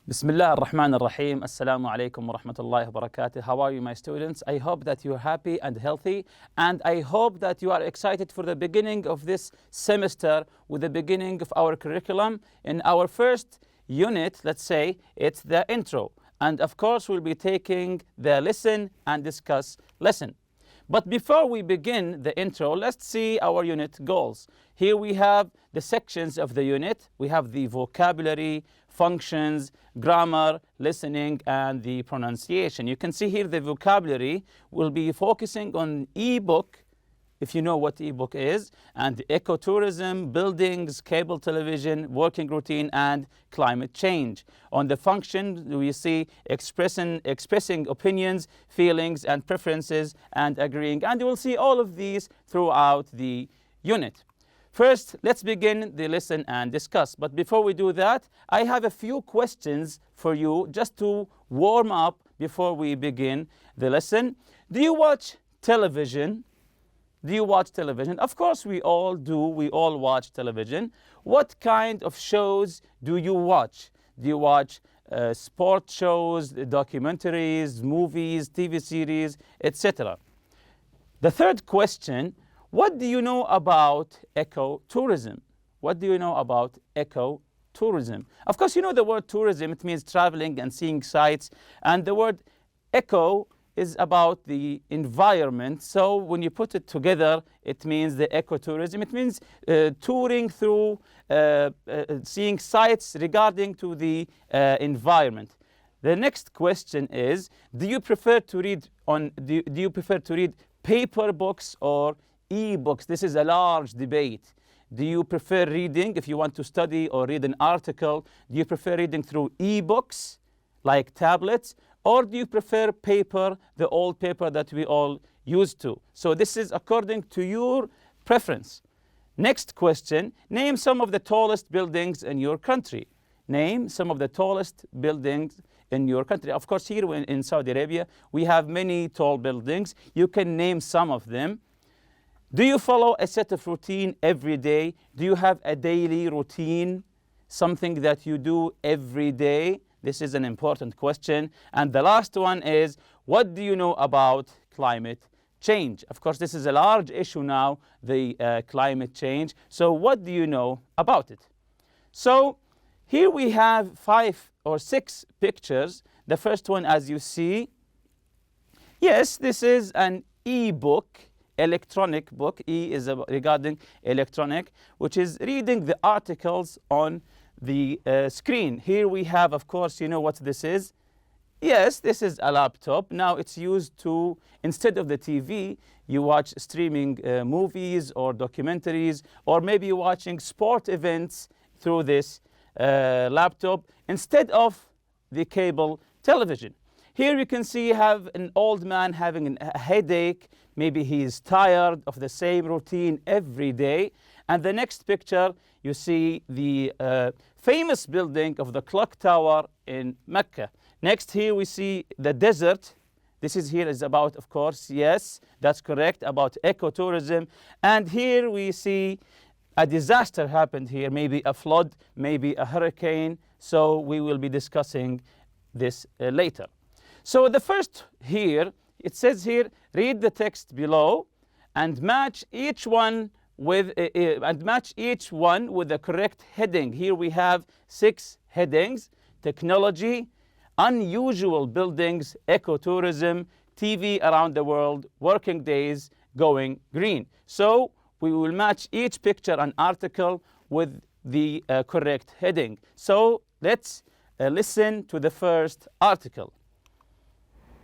Bismillah ar-Rahman ar-Rahim. Assalamu alaikum wa rahmatullahi wa barakatuh. How are you, my students? I hope that you're happy and healthy, and I hope that you are excited for the beginning of this semester with the beginning of our curriculum. In our first unit, let's say, it's the intro. And of course, we'll be taking the listen and discuss lesson. But before we begin the intro, let's see our unit goals. Here we have the sections of the unit. We have the vocabulary, functions, grammar, listening, and the pronunciation. You can see here the vocabulary will be focusing on e-book, if you know what e-book is, and ecotourism, buildings, cable television, working routine, and climate change. On the function, we see expressing opinions, feelings, and preferences, and agreeing. And you will see all of these throughout the unit. First, let's begin the listen and discuss. But before we do that, I have a few questions for you just to warm up before we begin the lesson. Do you watch television? Do you watch television? Of course we all do. We all watch television. What kind of shows do you watch? Do you watch sport shows, documentaries, movies, TV series, etc.? The third question, what do you know about ecotourism? What do you know about ecotourism? Of course, you know the word tourism. It means traveling and seeing sights. And the word eco is about the environment. So when you put it together, it means the ecotourism. It means touring through, seeing sights regarding to the environment. The next question is, do you prefer to read paper books or e-books? This is a large debate. Do you prefer reading, if you want to study or read an article, do you prefer reading through e-books like tablets, or do you prefer paper, the old paper that we all used to? So this is according to your preference. Next question, name some of the tallest buildings in your country. Name some of the tallest buildings in your country. Of course, here in Saudi Arabia, we have many tall buildings. You can name some of them. Do you follow a set of routine every day? Do you have a daily routine, something that you do every day? This is an important question. And the last one is, what do you know about climate change? Of course, this is a large issue now, the climate change. So what do you know about it? So here we have 5 or 6 pictures. The first one, as you see, yes, this is an e-book, electronic book. E is regarding electronic, which is reading the articles on the screen. Here we have, of course, you know what this is. Yes, this is a laptop. Now it's used to, instead of the TV, you watch streaming movies or documentaries, or maybe you're watching sport events through this laptop instead of the cable television. Here you can see you have an old man having a headache. Maybe he is tired of the same routine every day. And the next picture, you see the famous building of the clock tower in Mecca. Next, here we see the desert. This is here is about, of course, yes, that's correct, about ecotourism. And here we see a disaster happened here, maybe a flood, maybe a hurricane. So we will be discussing this later. So the first here, it says here, read the text below and match each one with the correct heading. Here we have 6 headings: technology, unusual buildings, ecotourism, TV around the world, working days, going green. So we will match each picture and article with the correct heading. So let's listen to the first article.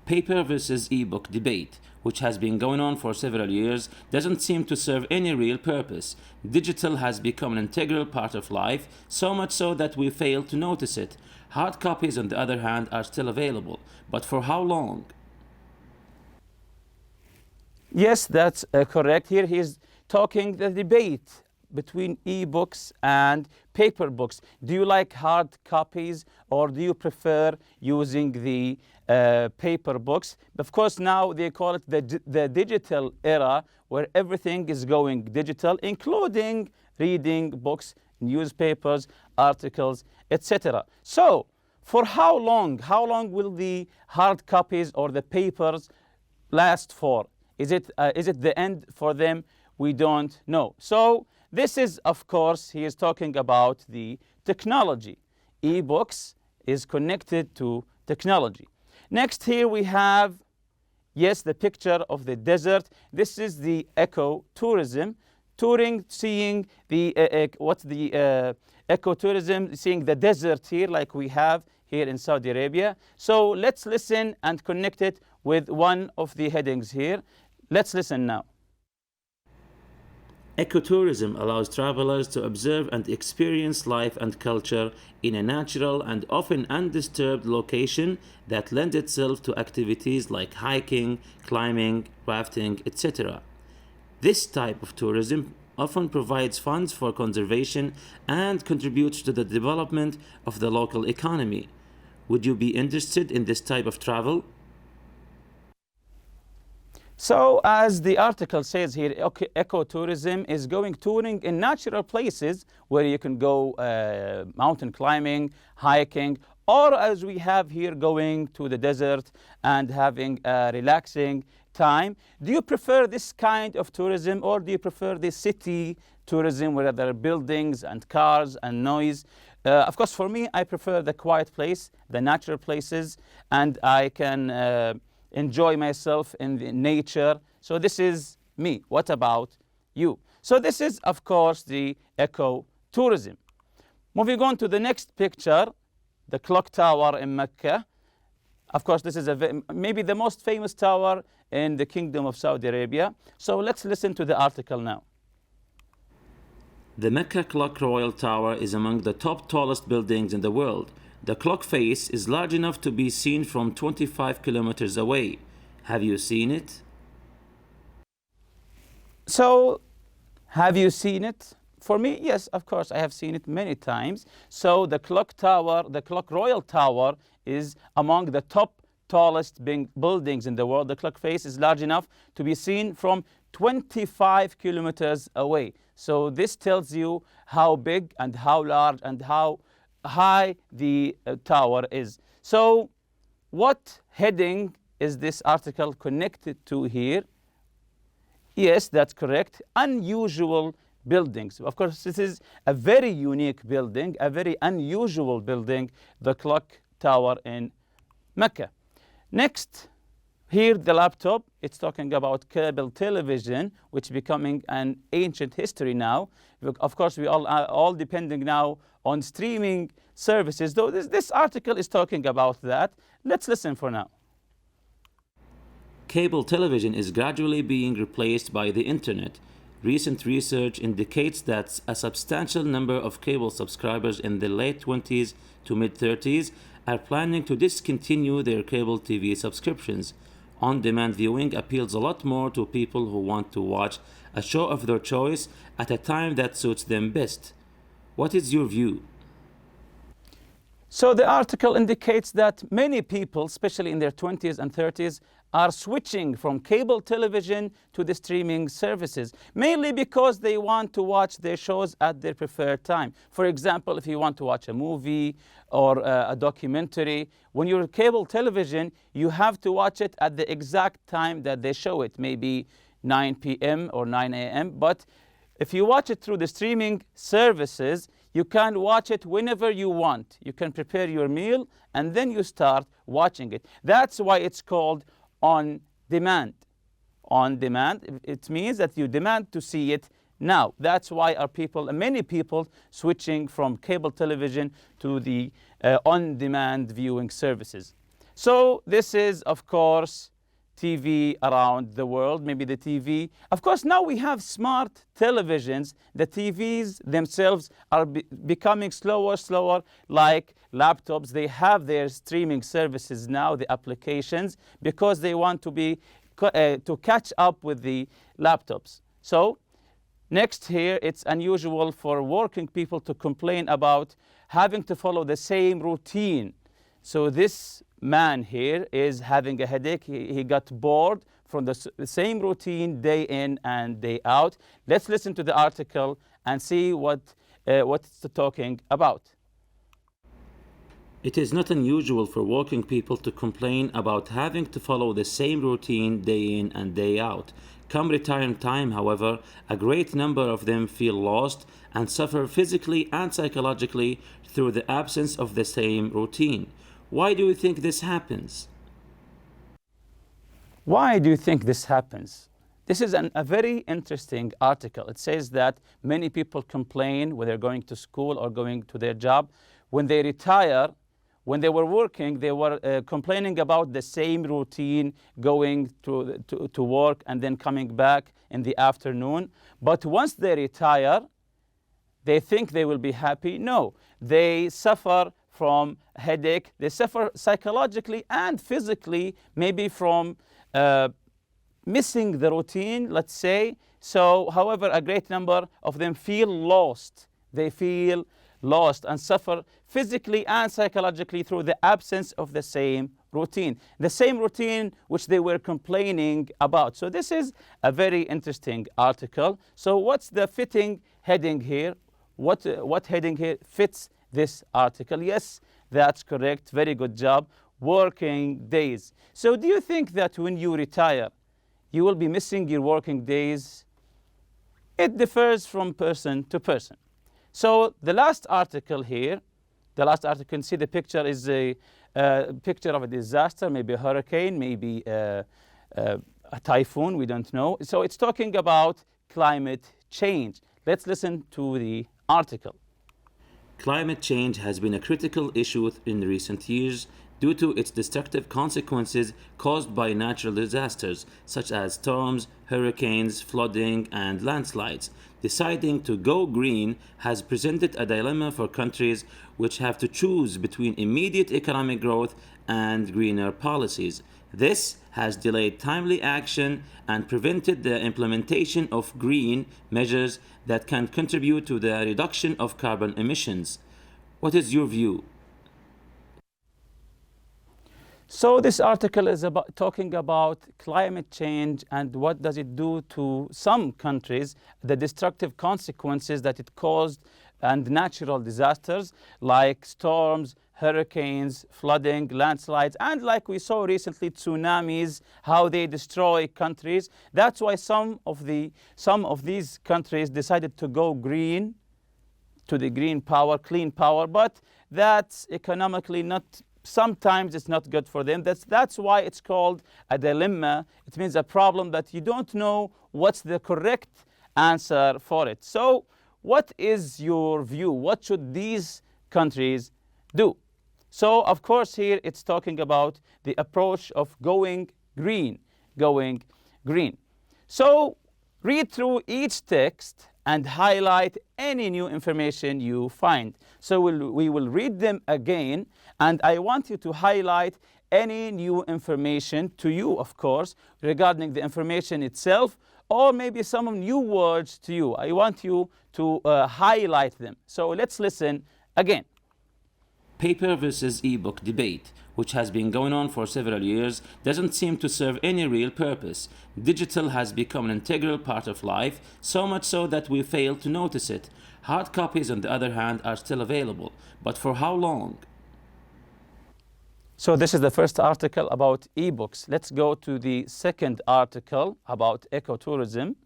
Paper versus e-book debate, which has been going on for several years, doesn't seem to serve any real purpose. Digital has become an integral part of life, so much so that we fail to notice it. Hard copies, on the other hand, are still available. But for how long? Yes, that's correct. Here he's talking the debate between e-books and paper books. Do you like hard copies, or do you prefer using the paper books? Of course, now they call it the digital era, where everything is going digital, including reading books, newspapers, articles, etc. So for how long? How long will the hard copies or the papers last for? Is it the end for them? We don't know. So this is, of course, he is talking about the technology. E-books is connected to technology. Next here we have, yes, the picture of the desert. This is the eco-tourism. Touring, seeing the, eco-tourism, seeing the desert here like we have here in Saudi Arabia. So let's listen and connect it with one of the headings here. Let's listen now. Ecotourism allows travelers to observe and experience life and culture in a natural and often undisturbed location that lends itself to activities like hiking, climbing, rafting, etc. This type of tourism often provides funds for conservation and contributes to the development of the local economy. Would you be interested in this type of travel? So as the article says here, ecotourism is going touring in natural places where you can go mountain climbing, hiking, or as we have here, going to the desert and having a relaxing time. Do you prefer this kind of tourism, or do you prefer the city tourism where there are buildings and cars and noise? Of course, for me, I prefer the quiet place, the natural places, and I can enjoy myself in the nature. So this is me. What about you? So this is, of course, the eco-tourism. Moving on to the next picture, the clock tower in Mecca. Of course, this is maybe the most famous tower in the Kingdom of Saudi Arabia. So let's listen to the article now. The Mecca Clock Royal Tower is among the top tallest buildings in the world. The clock face is large enough to be seen from 25 kilometers away. Have you seen it? So, have you seen it? For me, yes, of course, I have seen it many times. So the clock tower, the Clock Royal Tower, is among the top tallest buildings in the world. The clock face is large enough to be seen from 25 kilometers away. So this tells you how big and how large and how high the tower is. So what heading is this article connected to here? Yes, that's correct. Unusual buildings. Of course, this is a very unique building, a very unusual building, the clock tower in Mecca. Next, here the laptop, it's talking about cable television, which is becoming an ancient history now. Of course, we all depending now on streaming services, though this article is talking about that. Let's listen for now. Cable television is gradually being replaced by the internet. Recent research indicates that a substantial number of cable subscribers in the late 20s to mid-30s are planning to discontinue their cable TV subscriptions. On-demand viewing appeals a lot more to people who want to watch a show of their choice at a time that suits them best. What is your view? So the article indicates that many people, especially in their 20s and 30s, are switching from cable television to the streaming services, mainly because they want to watch their shows at their preferred time. For example, if you want to watch a movie or a documentary, when you're cable television, you have to watch it at the exact time that they show it, maybe 9 p.m. or 9 a.m. But if you watch it through the streaming services, you can watch it whenever you want. You can prepare your meal and then you start watching it. That's why it's called on demand. On demand, it means that you demand to see it now. That's why many people switching from cable television to the on-demand viewing services. So this is, of course, TV around the world, maybe the TV. Of course, now we have smart televisions. The TVs themselves are becoming slower, like laptops. They have their streaming services now, the applications, because they want to catch up with the laptops. So next here, it's unusual for working people to complain about having to follow the same routine. So this man here is having a headache. He got bored from the same routine day in and day out. Let's listen to the article and see what it's talking about. It is not unusual for working people to complain about having to follow the same routine day in and day out. Come retirement time, however, a great number of them feel lost and suffer physically and psychologically through the absence of the same routine. Why do you think this happens? Why do you think this happens? This is a very interesting article. It says that many people complain when they're going to school or going to their job. When they retire, when they were working, they were complaining about the same routine, going to work and then coming back in the afternoon. But once they retire, they think they will be happy. No, they suffer from headache. They suffer psychologically and physically, maybe from missing the routine, let's say. So, however, a great number of them feel lost. They feel lost and suffer physically and psychologically through the absence of the same routine. The same routine which they were complaining about. So this is a very interesting article. So what's the fitting heading here? What heading here fits this article? Yes, that's correct. Very good job. Working days. So do you think that when you retire, you will be missing your working days? It differs from person to person. So the last article here, the last article, you can see the picture is a picture of a disaster, maybe a hurricane, maybe a typhoon, we don't know. So it's talking about climate change. Let's listen to the article. Climate change has been a critical issue in recent years due to its destructive consequences caused by natural disasters such as storms, hurricanes, flooding, and landslides. Deciding to go green has presented a dilemma for countries which have to choose between immediate economic growth and greener policies. This has delayed timely action and prevented the implementation of green measures that can contribute to the reduction of carbon emissions. What is your view? So this article is talking about climate change and what does it do to some countries, the destructive consequences that it caused, and natural disasters like storms, hurricanes, flooding, landslides, and like we saw recently, tsunamis, how they destroy countries. That's why some of these countries decided to go green, to the green power, clean power, but that's economically not. Sometimes it's not good for them. That's why it's called a dilemma. It means a problem that you don't know what's the correct answer for it. So what is your view? What should these countries do? So of course here it's talking about the approach of going green, So read through each text and highlight any new information you find. So we will read them again, and I want you to highlight any new information to you, of course, regarding the information itself, or maybe some new words to you. I want you to highlight them. So let's listen again. Paper versus ebook debate, which has been going on for several years, doesn't seem to serve any real purpose. Digital has become an integral part of life, so much so that we fail to notice it. Hard copies, on the other hand, are still available, but for how long? So this is the first article about ebooks. Let's go to the second article about ecotourism.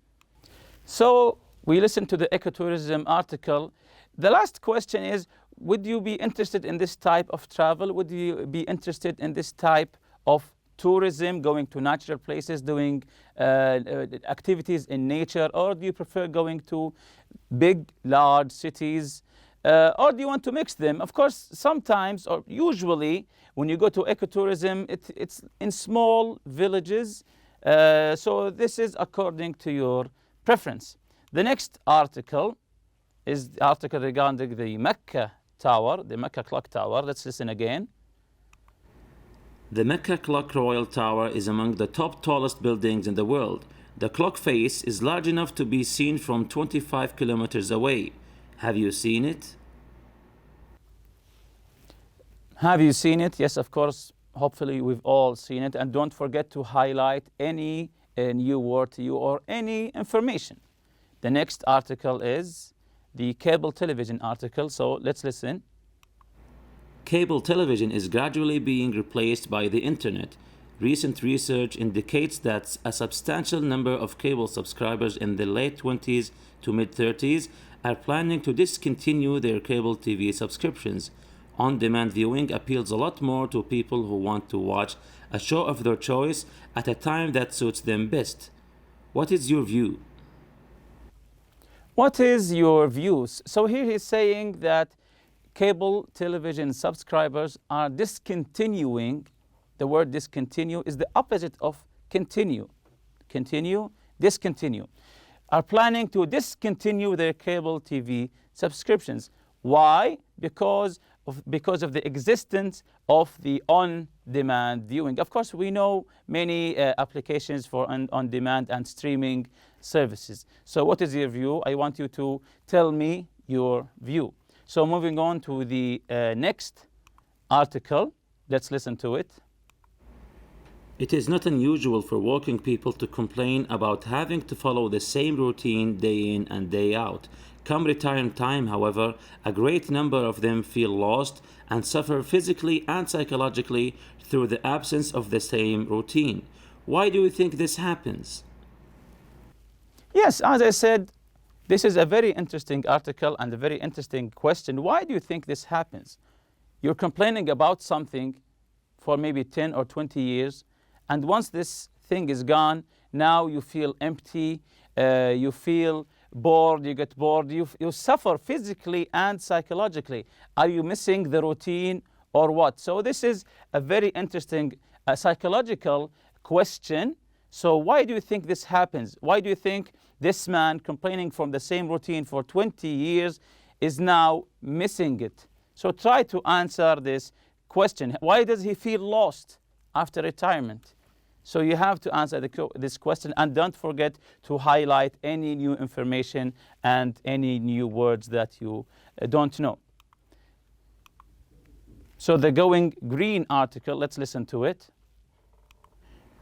So we listened to the ecotourism article. The last question is, would you be interested in this type of travel? Would you be interested in this type of tourism, going to natural places, doing activities in nature? Or do you prefer going to big, large cities? Or do you want to mix them? Of course, sometimes or usually when you go to ecotourism, it's in small villages. So this is according to your preference. The next article is the article regarding the Mecca Tower, the Mecca Clock Tower. Let's listen again. The Mecca Clock Royal Tower is among the top tallest buildings in the world. The clock face is large enough to be seen from 25 kilometers away. Have you seen it? Have you seen it? Yes, of course. Hopefully we've all seen it. And don't forget to highlight any new word to you or any information. The next article is the cable television article. So let's listen. Cable television is gradually being replaced by the internet. Recent research indicates that a substantial number of cable subscribers in the late 20s to mid 30s are planning to discontinue their cable TV subscriptions. On-demand viewing appeals a lot more to people who want to watch a show of their choice at a time that suits them best. What is your view? What is your views? So here he's saying that cable television subscribers are discontinuing. The word discontinue is the opposite of continue. Continue, discontinue. Are planning to discontinue their cable TV subscriptions. Why? Because of the existence of the on-demand viewing. Of course, we know many applications for on-demand and streaming services. So what is your view? I want you to tell me your view. So moving on to the next article, let's listen to it. It is not unusual for working people to complain about having to follow the same routine day in and day out. Come retirement time, however, a great number of them feel lost and suffer physically and psychologically through the absence of the same routine. Why do you think this happens? Yes, as I said, this is a very interesting article and a very interesting question. Why do you think this happens? You're complaining about something for maybe 10 or 20 years, and once this thing is gone, now you feel empty, you feel bored, you get bored, you suffer physically and psychologically. Are you missing the routine or what? So this is a very interesting psychological question. So why do you think this happens? Why do you think this man complaining from the same routine for 20 years is now missing it? So try to answer this question. Why does he feel lost after retirement? So you have to answer this question, and don't forget to highlight any new information and any new words that you don't know. So the Going Green article, let's listen to it.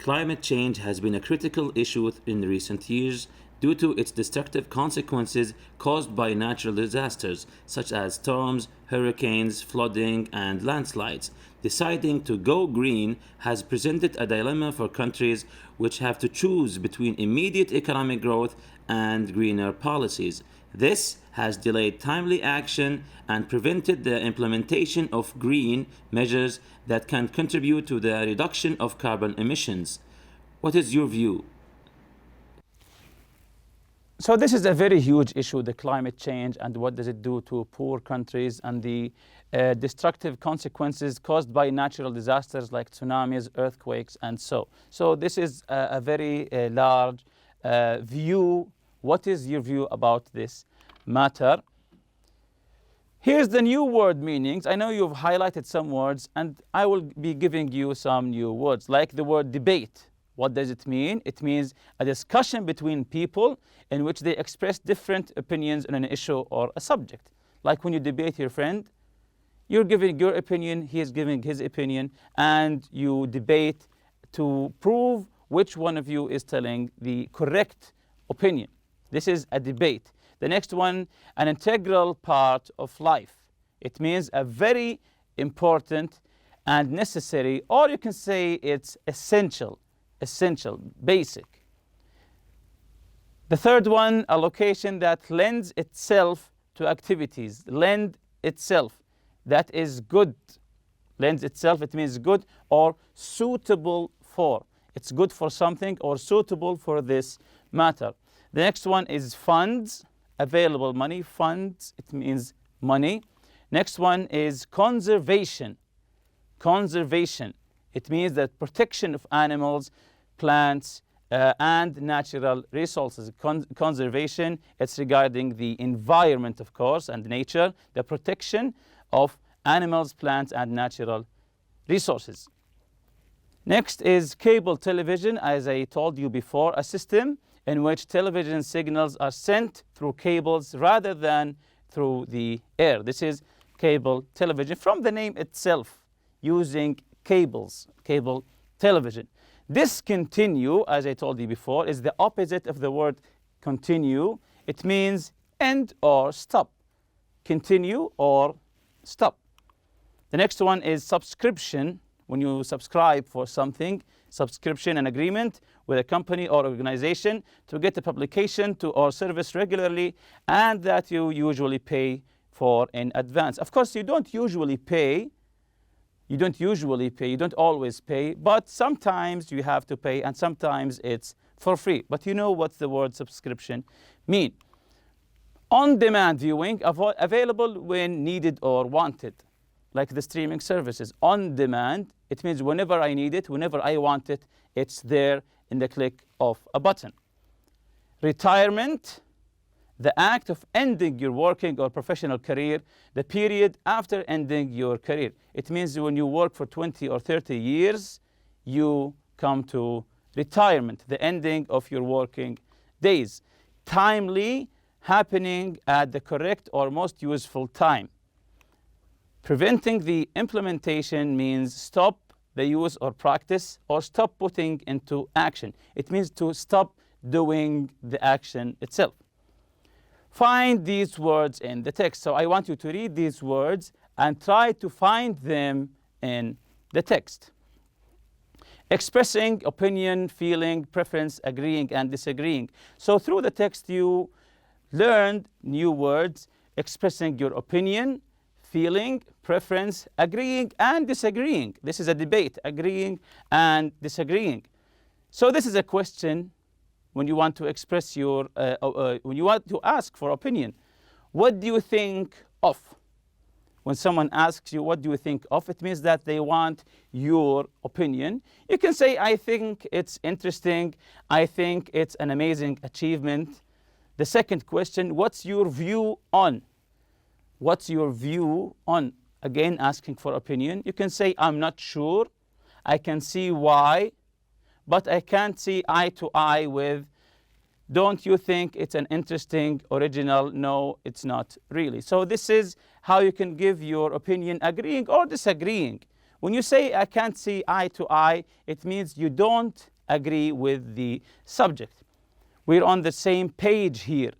Climate change has been a critical issue in recent years due to its destructive consequences caused by natural disasters such as storms, hurricanes, flooding, and landslides. Deciding to go green has presented a dilemma for countries which have to choose between immediate economic growth and greener policies. This has delayed timely action and prevented the implementation of green measures that can contribute to the reduction of carbon emissions. What is your view? So this is a very huge issue, the climate change, and what does it do to poor countries, and the destructive consequences caused by natural disasters like tsunamis, earthquakes, and so. So this is a very large view. What is your view about this matter? Here's the new word meanings. I know you've highlighted some words, and I will be giving you some new words, like the word debate. What does it mean? It means a discussion between people in which they express different opinions on an issue or a subject. Like when you debate your friend, you're giving your opinion, he is giving his opinion, and you debate to prove which one of you is telling the correct opinion. This is a debate. The next one, an integral part of life. It means a very important and necessary, or you can say it's essential, basic. The third one, a location that lends itself to activities. Lend itself, that is good. Lends itself, it means good or suitable for. It's good for something or suitable for this matter. The next one is funds, available money. Funds, it means money. Next one is conservation. Conservation, it means that protection of animals, plants, and natural resources. Conservation, it's regarding the environment, of course, and nature, the protection of animals, plants, and natural resources. Next is cable television. As I told you before, a system in which television signals are sent through cables rather than through the air. This is cable television, from the name itself, using cables, cable television. Discontinue, as I told you before, is the opposite of the word continue. It means end or stop. Continue or stop. The next one is subscription. When you subscribe for something, subscription, an agreement with a company or organization to get a publication or service regularly, and that you usually pay for in advance. Of course, you don't usually pay. You don't always pay, but sometimes you have to pay, and sometimes it's for free. But you know what the word subscription mean. On-demand viewing, available when needed or wanted, like the streaming services. On demand, it means whenever I need it, whenever I want it, it's there in the click of a button. Retirement, the act of ending your working or professional career, the period after ending your career. It means when you work for 20 or 30 years, you come to retirement, the ending of your working days. Timely, happening at the correct or most useful time. Preventing the implementation means stop the use or practice, or stop putting into action. It means to stop doing the action itself. Find these words in the text. So I want you to read these words and try to find them in the text. Expressing opinion, feeling, preference, agreeing, and disagreeing. So through the text you learned new words, expressing your opinion, feeling, preference, agreeing, and disagreeing. This is a debate, agreeing and disagreeing. So this is a question when you want to express your, when you want to ask for opinion. What do you think of? When someone asks you, what do you think of? It means that they want your opinion. You can say, I think it's interesting. I think it's an amazing achievement. The second question, what's your view on? What's your view on? Again, asking for opinion. You can say, I'm not sure. I can see why, but I can't see eye to eye with. Don't you think it's an interesting, original? No, it's not really. So this is how you can give your opinion, agreeing or disagreeing. When you say I can't see eye to eye, it means you don't agree with the subject. We're on the same page here.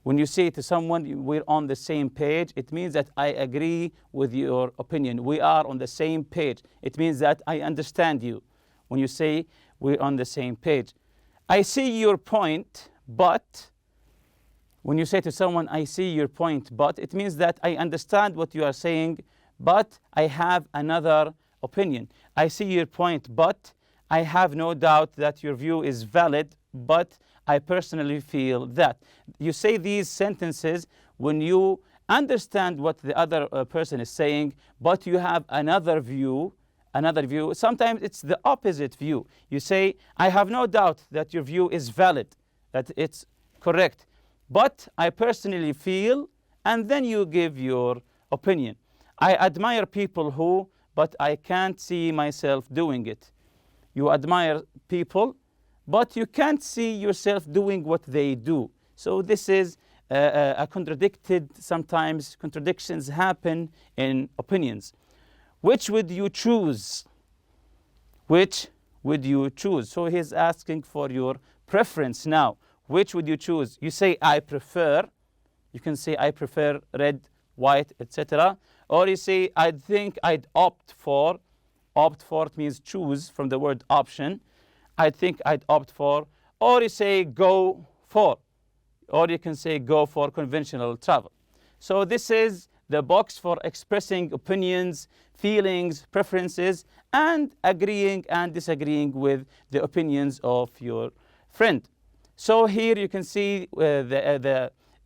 When you say to someone, we're on the same page, it means that I agree with your opinion. We are on the same page. It means that I understand you. When you say we're on the same page. I see your point, but when you say to someone, I see your point, but it means that I understand what you are saying, but I have another opinion. I see your point, but I have no doubt that your view is valid, but I personally feel that. You say these sentences when you understand what the other person is saying, but you have another view. Sometimes it's the opposite view. You say, I have no doubt that your view is valid, that it's correct, but I personally feel, and then you give your opinion. I admire people who, but I can't see myself doing it. You admire people, but you can't see yourself doing what they do. So this is a contradicted, sometimes contradictions happen in opinions. Which would you choose? Which would you choose? So he's asking for your preference now. Which would you choose? You say, I prefer. You can say, I prefer red, white, etc. Or you say, I think I'd opt for. Opt for means choose from the word option. I think I'd opt for. Or you say, go for. Or you can say, go for conventional travel. So this is the box for expressing opinions, feelings, preferences, and agreeing and disagreeing with the opinions of your friend. So here you can see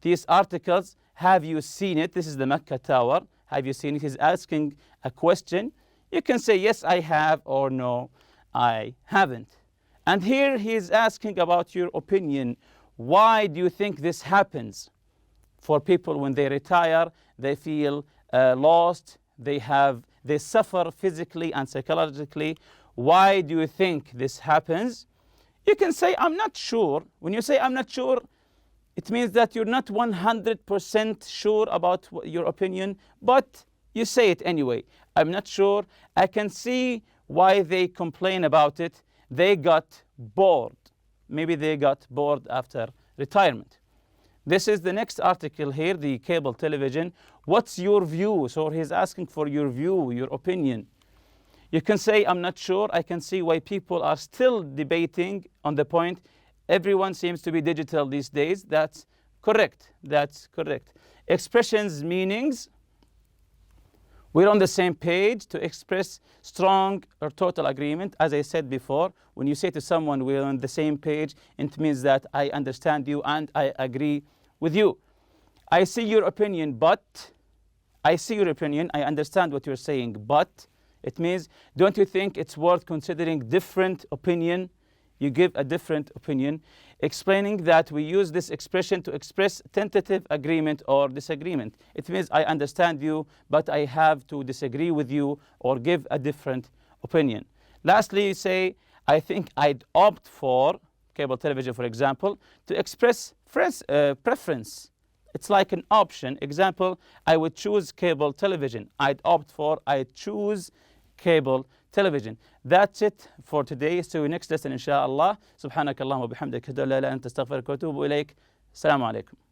these articles. Have you seen it? This is the Mecca Tower. Have you seen it? He's asking a question. You can say, yes, I have, or no, I haven't. And here he's asking about your opinion. Why do you think this happens? For people when they retire, they feel lost, they suffer physically and psychologically. Why do you think this happens? You can say, I'm not sure. When you say, I'm not sure, it means that you're not 100% sure about your opinion, but you say it anyway. I'm not sure. I can see why they complain about it. They got bored. Maybe they got bored after retirement. This is the next article here, the cable television. What's your view? So he's asking for your view, your opinion. You can say, I'm not sure. I can see why people are still debating on the point. Everyone seems to be digital these days. That's correct. That's correct. Expressions, meanings. We're on the same page to express strong or total agreement. As I said before, when you say to someone, we're on the same page, it means that I understand you and I agree with you. I see your opinion, but I see your opinion. I understand what you're saying, but it means, don't you think it's worth considering different opinion? You give a different opinion, explaining that we use this expression to express tentative agreement or disagreement. It means I understand you, but I have to disagree with you or give a different opinion. Lastly, you say, I think I'd opt for cable television, for example, to express preference. It's like an option. Example, I would choose cable television. I'd opt for, I'd choose cable television. That's it for today. See you next lesson, inshallah. Subhanakallahumma bihamdika, la ilaha illa anta astaghfiruka wa atubu ilayk. Assalamu alaikum.